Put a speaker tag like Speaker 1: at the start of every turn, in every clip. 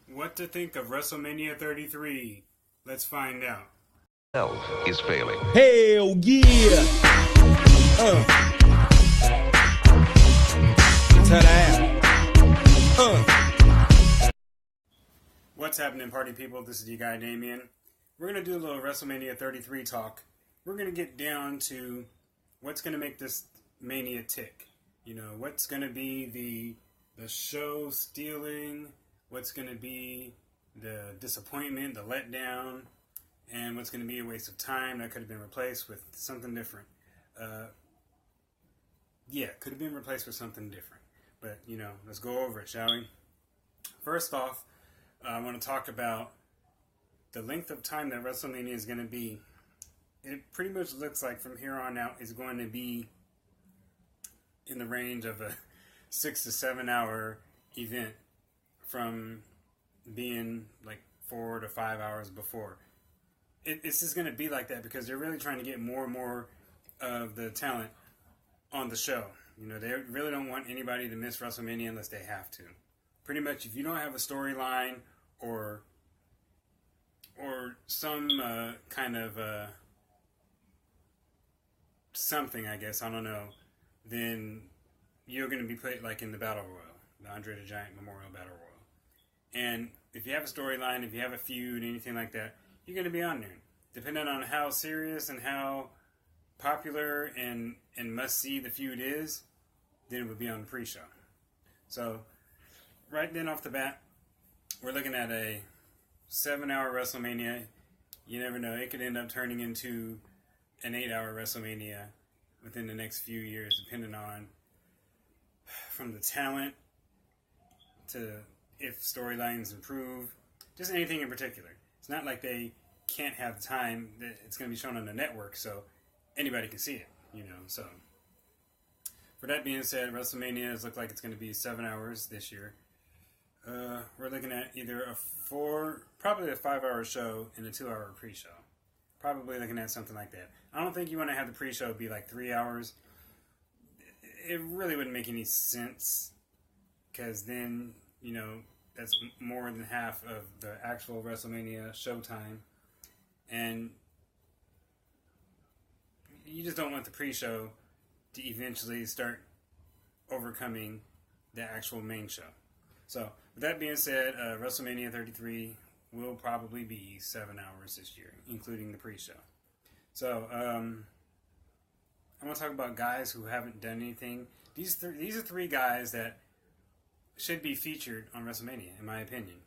Speaker 1: What to think of WrestleMania 33? Let's find out.
Speaker 2: Health is failing.
Speaker 3: Hell yeah! Turn out.
Speaker 1: What's happening, party people? This is your guy Damien. We're going to do a little WrestleMania 33 talk. We're going to get down to what's going to make this Mania tick. You know, what's going to be the show stealing, what's going to be the disappointment, the letdown, and what's going to be a waste of time that could have been replaced with something different. Could have been replaced with something different. But, you know, let's go over it, shall we? First off, I want to talk about the length of time that WrestleMania is going to be. It pretty much looks like from here on out is going to be in the range of a 6 to 7 hour event from being like 4 to 5 hours before. It's just going to be like that because they're really trying to get more and more of the talent on the show. You know, they really don't want anybody to miss WrestleMania unless they have to. Pretty much, if you don't have a storyline or some kind of something, I guess, I don't know, then you're going to be put like in the Battle Royal, the Andre the Giant Memorial Battle Royal. And if you have a storyline, if you have a feud, anything like that, you're going to be on there. Depending on how serious and how popular and must-see the feud is, then it would be on the pre-show. So, right then off the bat, we're looking at a 7-hour WrestleMania. You never know. It could end up turning into an 8-hour WrestleMania within the next few years, depending on from the talent to if storylines improve, just anything in particular. It's not like they can't have the time. It's going to be shown on the network, so anybody can see it, you know. So, for that being said, WrestleMania looks like it's going to be 7 hours this year. We're looking at either probably a 5-hour show and a 2-hour pre-show. Probably looking at something like that. I don't think you want to have the pre-show be like 3 hours. It really wouldn't make any sense because then, you know, that's more than half of the actual WrestleMania showtime. And you just don't want the pre-show to eventually start overcoming the actual main show. So, with that being said, WrestleMania 33 will probably be 7 hours this year, including the pre-show. So, I want to talk about guys who haven't done anything. These are three guys that should be featured on WrestleMania, in my opinion.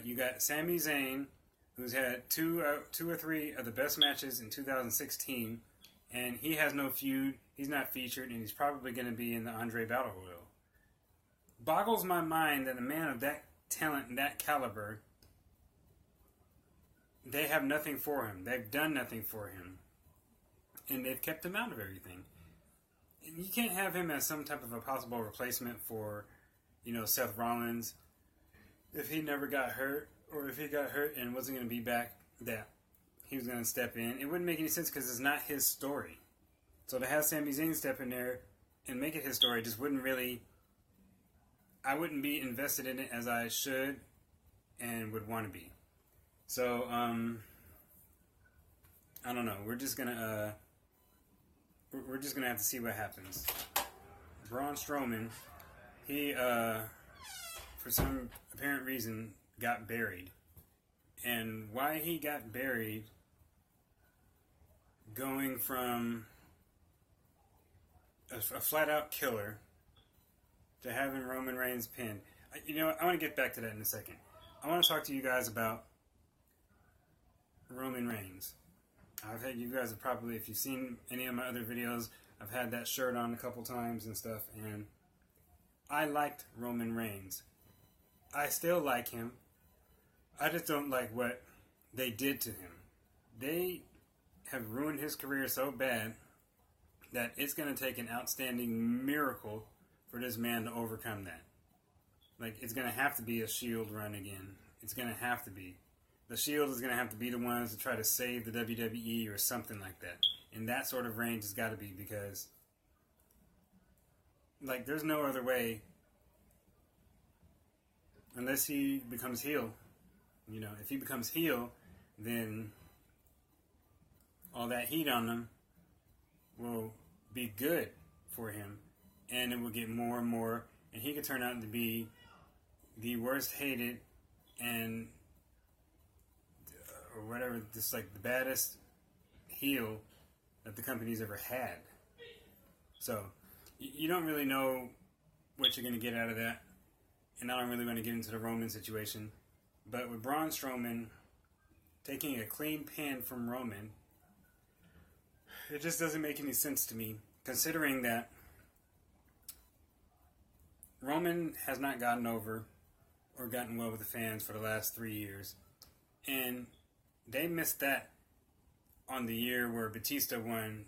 Speaker 1: You got Sami Zayn, who's had two or three of the best matches in 2016, and he has no feud. He's not featured, and he's probably going to be in the Andre Battle Royal. Boggles my mind that a man of that talent and that caliber, they have nothing for him. They've done nothing for him. And they've kept him out of everything. You can't have him as some type of a possible replacement for, you know, Seth Rollins if he never got hurt, or if he got hurt and wasn't going to be back, that he was going to step in. It wouldn't make any sense because it's not his story. So to have Sami Zayn step in there and make it his story just wouldn't really... I wouldn't be invested in it as I should and would want to be. So, I don't know. We're just gonna have to see what happens. Braun Strowman, he for some apparent reason got buried, and why he got buried, going from a flat-out killer to having Roman Reigns pinned. You know what? I want to get back to that in a second. I want to talk to you guys about Roman Reigns. I've had, you guys have probably, if you've seen any of my other videos, I've had that shirt on a couple times and stuff, and I liked Roman Reigns. I still like him. I just don't like what they did to him. They have ruined his career so bad that it's going to take an outstanding miracle for this man to overcome that. Like, it's going to have to be a Shield run again. It's going to have to be. The Shield is going to have to be the ones to try to save the WWE or something like that. And that sort of range has got to be, because, like, there's no other way unless he becomes heel. You know, if he becomes heel, then all that heat on him will be good for him, and it will get more and more, and he could turn out to be the worst hated and or whatever, just like the baddest heel that the company's ever had. So you don't really know what you're going to get out of that, and I don't really want to get into the Roman situation, but with Braun Strowman taking a clean pin from Roman, it just doesn't make any sense to me, considering that Roman has not gotten over or gotten well with the fans for the last 3 years. And they missed that on the year where Batista won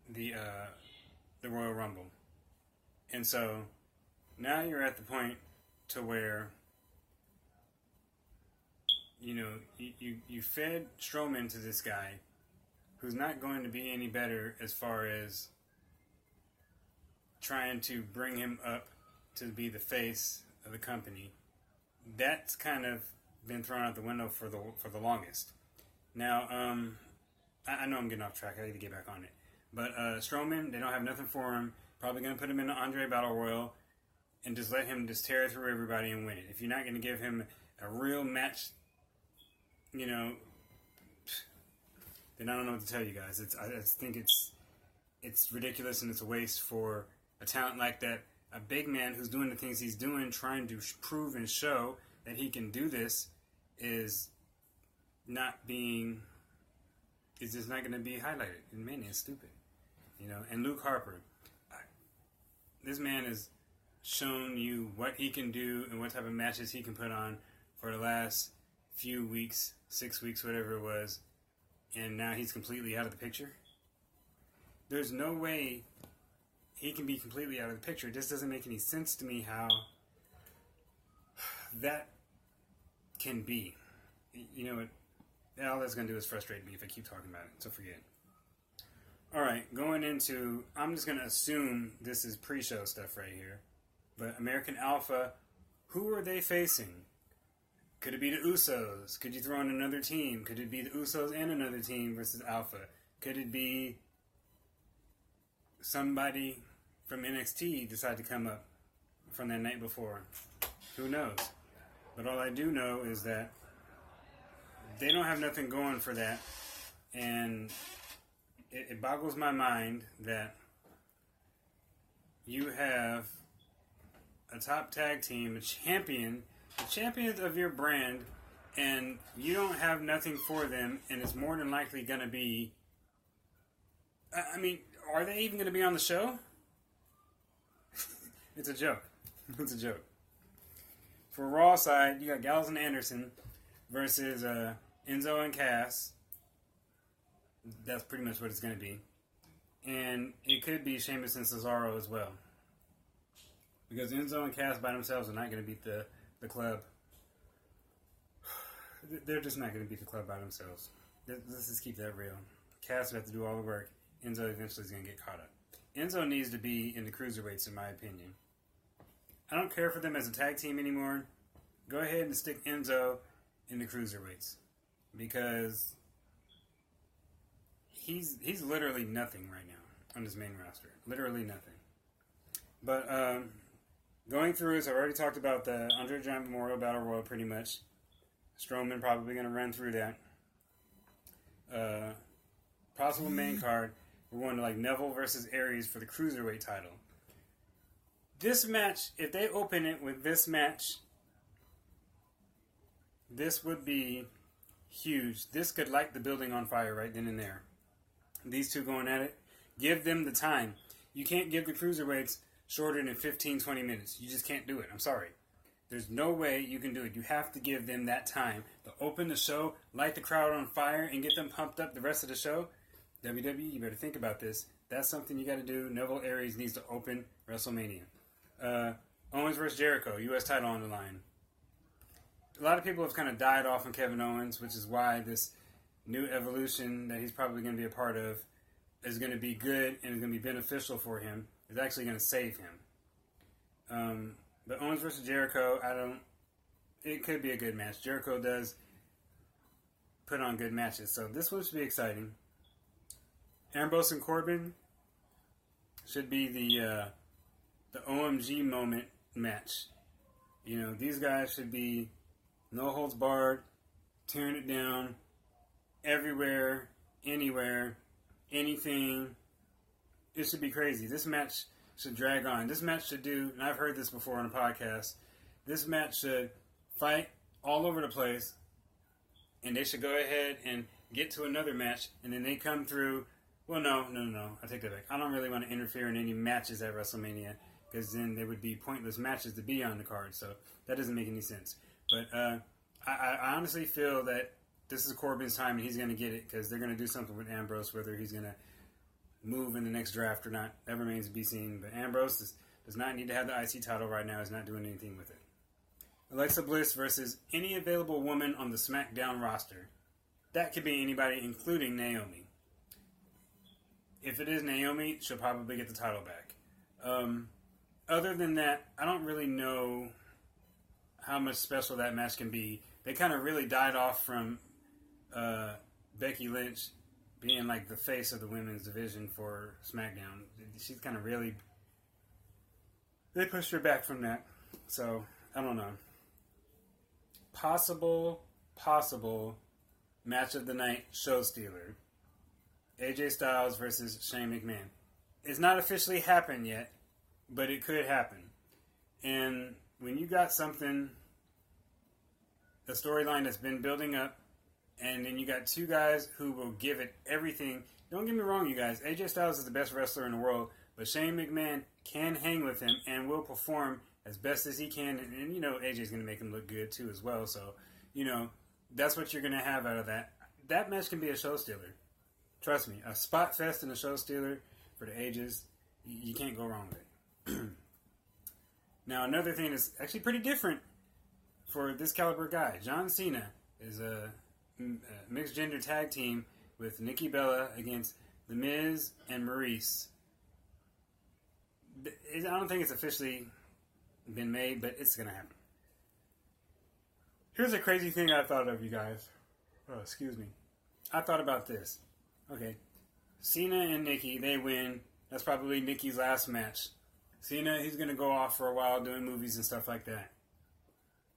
Speaker 1: the Royal Rumble. And so now you're at the point to where, you know, you fed Strowman to this guy who's not going to be any better as far as trying to bring him up to be the face of the company. That's kind of been thrown out the window for the longest. Now, I know I'm getting off track. I need to get back on it. But Strowman, they don't have nothing for him. Probably going to put him in the Andre Battle Royal and just let him just tear through everybody and win it. If you're not going to give him a real match, you know, then I don't know what to tell you guys. I just think it's ridiculous, and it's a waste for a talent like that. A big man who's doing the things he's doing, trying to prove and show that he can do this, is just not going to be highlighted. And man, it's stupid, you know. And Luke Harper, this man has shown you what he can do and what type of matches he can put on for the last few weeks, 6 weeks, whatever it was, and now he's completely out of the picture. There's no way he can be completely out of the picture. It just doesn't make any sense to me how that can be. You know what? All that's going to do is frustrate me if I keep talking about it, so forget it. Alright, going into, I'm just going to assume this is pre-show stuff right here, but American Alpha, who are they facing? Could it be the Usos? Could you throw in another team? Could it be the Usos and another team versus Alpha? Could it be somebody from NXT decide to come up from that night before? Who knows? But all I do know is that they don't have nothing going for that, and it boggles my mind that you have a top tag team, a champion, the champions of your brand, and you don't have nothing for them, and it's more than likely going to be, I mean, are they even going to be on the show? It's a joke. It's a joke. For Raw side, you got Gallows and Anderson versus Enzo and Cass. That's pretty much what it's going to be. And it could be Sheamus and Cesaro as well. Because Enzo and Cass by themselves are not going to beat the club. They're just not going to beat the club by themselves. Let's just keep that real. Cass will have to do all the work. Enzo eventually is going to get caught up. Enzo needs to be in the cruiserweights, in my opinion. I don't care for them as a tag team anymore. Go ahead and stick Enzo in the cruiserweights. Because he's literally nothing right now on this main roster. Literally nothing. But going through this, I've already talked about the Andre the Giant Memorial Battle Royal pretty much. Strowman probably going to run through that. Possible main card. We're going to like Neville versus Aries for the Cruiserweight title. This match, if they open it with this match, this would be huge. This could light the building on fire right then and there. These two going at it. Give them the time. You can't give the Cruiserweights shorter than 15, 20 minutes. You just can't do it. I'm sorry. There's no way you can do it. You have to give them that time to open the show, light the crowd on fire, and get them pumped up the rest of the show. WWE, you better think about this. That's something you got to do. Neville Aries needs to open WrestleMania. Owens versus Jericho, U.S. title on the line. A lot of people have kind of died off on Kevin Owens, which is why this new evolution that he's probably going to be a part of is going to be good and is going to be beneficial for him. It's actually going to save him. But Owens versus Jericho, it could be a good match. Jericho does put on good matches, so this one should be exciting. Ambrose and Corbin should be the OMG moment match. You know, these guys should be no holds barred, tearing it down everywhere, anywhere, anything. It should be crazy. This match should drag on. This match should do, and I've heard this before on a podcast, this match should fight all over the place, and they should go ahead and get to another match, and then they come through. Well, no. I take that back. I don't really want to interfere in any matches at WrestleMania, because then there would be pointless matches to be on the card, so that doesn't make any sense. But I honestly feel that this is Corbin's time, and he's going to get it, because they're going to do something with Ambrose, whether he's going to move in the next draft or not. That remains to be seen. But Ambrose does not need to have the IC title right now. He's not doing anything with it. Alexa Bliss versus any available woman on the SmackDown roster. That could be anybody, including Naomi. If it is Naomi, she'll probably get the title back. Other than that, I don't really know how much special that match can be. They kind of really died off from Becky Lynch being like the face of the women's division for SmackDown. She's kind of really... They pushed her back from that. So, I don't know. Possible match of the night show stealer. AJ Styles versus Shane McMahon. It's not officially happened yet, but it could happen. And when you got something, a storyline that's been building up, and then you got two guys who will give it everything. Don't get me wrong, you guys. AJ Styles is the best wrestler in the world, but Shane McMahon can hang with him and will perform as best as he can. And you know, AJ's going to make him look good too as well. So, you know, that's what you're going to have out of that. That match can be a show stealer. Trust me, a spot fest and a show stealer for the ages. You can't go wrong with it. Now, another thing that's actually pretty different for this caliber guy. John Cena is a mixed gender tag team with Nikki Bella against The Miz and Maurice. I don't think it's officially been made, but it's going to happen. Here's a crazy thing I thought of, you guys. Oh, excuse me. I thought about this. Okay, Cena and Nikki, they win. That's probably Nikki's last match. Cena, he's going to go off for a while doing movies and stuff like that.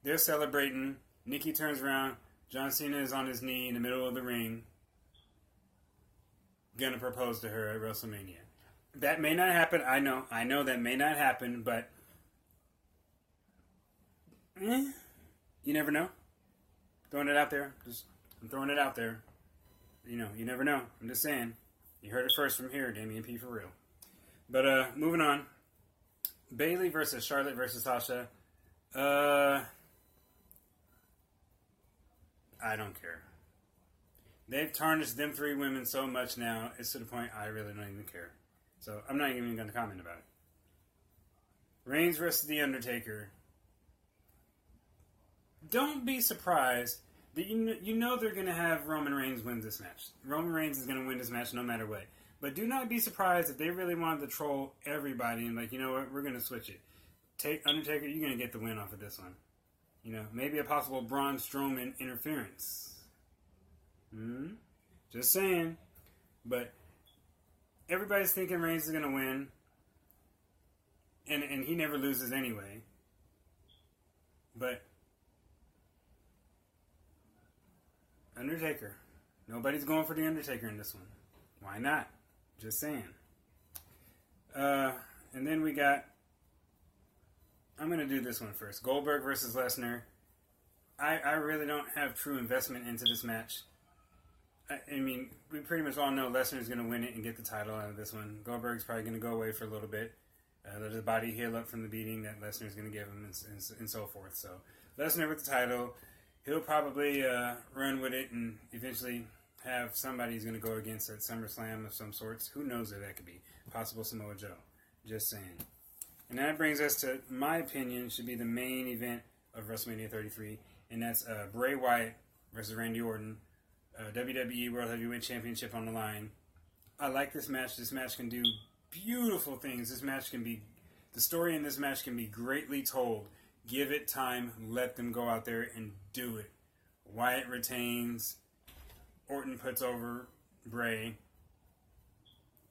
Speaker 1: They're celebrating. Nikki turns around. John Cena is on his knee in the middle of the ring. Gonna propose to her at WrestleMania. That may not happen. I know that may not happen, but you never know. Throwing it out there. I'm throwing it out there. You know, you never know. I'm just saying. You heard it first from here, Damian P. for real. But moving on. Bayley versus Charlotte versus Sasha. I don't care. They've tarnished them three women so much now, it's to the point I really don't even care. So I'm not even going to comment about it. Reigns versus The Undertaker. Don't be surprised that you know they're going to have Roman Reigns win this match. Roman Reigns is going to win this match no matter what. But do not be surprised if they really wanted to troll everybody and like, you know what, we're going to switch it. Take Undertaker, you're going to get the win off of this one. You know, maybe a possible Braun Strowman interference. Just saying. But everybody's thinking Reigns is going to win. And he never loses anyway. But Undertaker. Nobody's going for The Undertaker in this one. Why not? Just saying. And then we got... I'm going to do this one first. Goldberg versus Lesnar. I really don't have true investment into this match. I mean, we pretty much all know Lesnar's going to win it and get the title out of this one. Goldberg's probably going to go away for a little bit. Let his body heal up from the beating that Lesnar's going to give him and so forth. So, Lesnar with the title. He'll probably run with it and eventually have somebody he's going to go against at SummerSlam of some sorts. Who knows who that could be? Possible Samoa Joe. Just saying. And that brings us to, my opinion, should be the main event of WrestleMania 33. And that's Bray Wyatt versus Randy Orton. WWE World Heavyweight Championship on the line. I like this match. This match can do beautiful things. This match can be The story in this match can be greatly told. Give it time. Let them go out there and do it. Wyatt retains. Orton puts over Bray.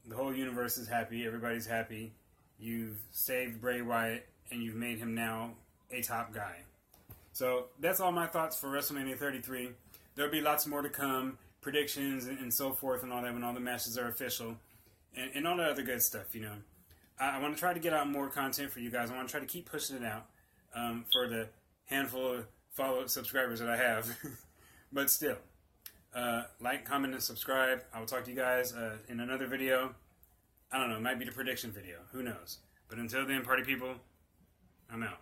Speaker 1: The whole universe is happy. Everybody's happy. You've saved Bray Wyatt, and you've made him now a top guy. So that's all my thoughts for WrestleMania 33. There'll be lots more to come, predictions and so forth and all that when all the matches are official, and all the other good stuff, you know. I want to try to get out more content for you guys. I want to try to keep pushing it out for the handful of follow subscribers that I have. But still, like, comment, and subscribe. I will talk to you guys in another video. I don't know, it might be the prediction video. Who knows? But until then, party people, I'm out.